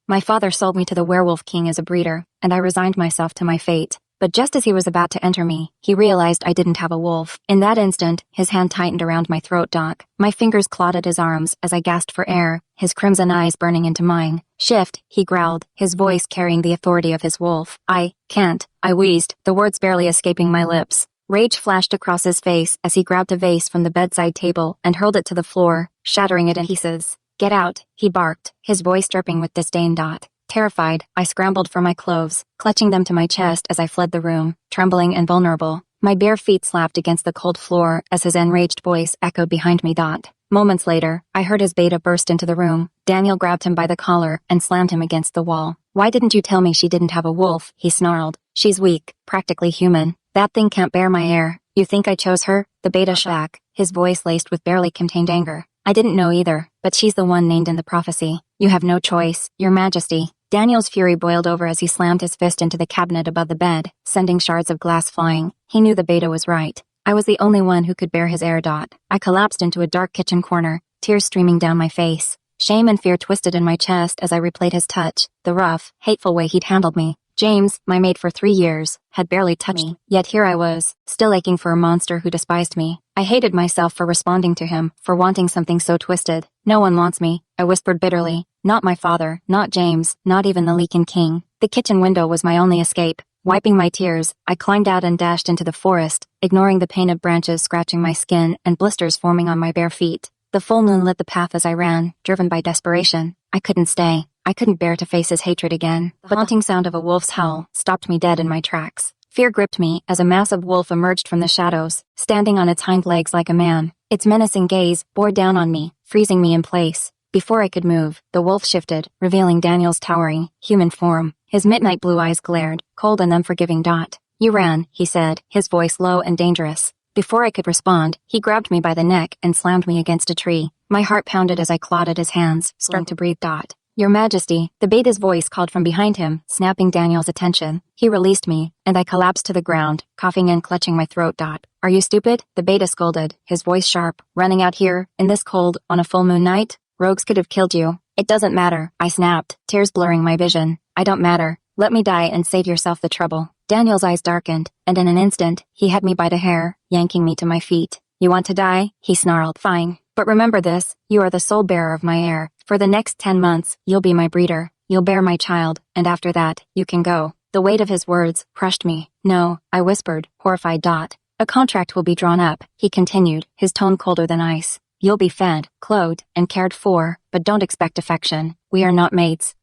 My father sold me to the Werewolf King as a breeder, and I resigned myself to my fate. But just as he was about to enter me, he realized I didn't have a wolf. In that instant, his hand tightened around my throat. My fingers clawed at his arms as I gasped for air, his crimson eyes burning into mine. Shift, he growled, his voice carrying the authority of his wolf. I can't, I wheezed, the words barely escaping my lips. Rage flashed across his face as he grabbed a vase from the bedside table and hurled it to the floor, shattering it in pieces. Get out, he barked, his voice dripping with disdain. Terrified, I scrambled for my clothes, clutching them to my chest as I fled the room, trembling and vulnerable. My bare feet slapped against the cold floor as his enraged voice echoed behind me. Moments later, I heard his beta burst into the room. Daniel grabbed him by the collar and slammed him against the wall. Why didn't you tell me she didn't have a wolf? He snarled. She's weak, practically human. That thing can't bear my air. You think I chose her? The beta shook, his voice laced with barely contained anger. I didn't know either, but she's the one named in the prophecy. You have no choice, Your Majesty. Daniel's fury boiled over as he slammed his fist into the cabinet above the bed, sending shards of glass flying. He knew the beta was right. I was the only one who could bear his air. I collapsed into a dark kitchen corner, tears streaming down my face. Shame and fear twisted in my chest as I replayed his touch, the rough, hateful way he'd handled me. James, my mate for 3 years, had barely touched me, yet here I was, still aching for a monster who despised me. I hated myself for responding to him, for wanting something so twisted. No one wants me, I whispered bitterly. Not my father, not James, not even the Leakin King. The kitchen window was my only escape. Wiping my tears, I climbed out and dashed into the forest, ignoring the pain of branches scratching my skin and blisters forming on my bare feet. The full moon lit the path as I ran, driven by desperation. I couldn't stay. I couldn't bear to face his hatred again. The haunting sound of a wolf's howl stopped me dead in my tracks. Fear gripped me as a massive wolf emerged from the shadows, standing on its hind legs like a man. Its menacing gaze bore down on me, freezing me in place. Before I could move, the wolf shifted, revealing Daniel's towering, human form. His midnight blue eyes glared, cold and unforgiving. You ran, he said, his voice low and dangerous. Before I could respond, he grabbed me by the neck and slammed me against a tree. My heart pounded as I clawed at his hands, struggling to breathe. Your Majesty, the beta's voice called from behind him, snapping Daniel's attention. He released me, and I collapsed to the ground, coughing and clutching my throat. Are you stupid? The beta scolded, his voice sharp. Running out here, in this cold, on a full moon night? Rogues could have killed you. It doesn't matter, I snapped, tears blurring my vision. I don't matter. Let me die and save yourself the trouble. Daniel's eyes darkened, and in an instant, he had me by the hair, yanking me to my feet. You want to die? He snarled. Fine. But remember this, you are the sole bearer of my heir. For the next 10 months, you'll be my breeder. You'll bear my child, and after that, you can go. The weight of his words crushed me. No, I whispered, horrified. A contract will be drawn up, he continued, his tone colder than ice. You'll be fed, clothed, and cared for, but don't expect affection. We are not mates.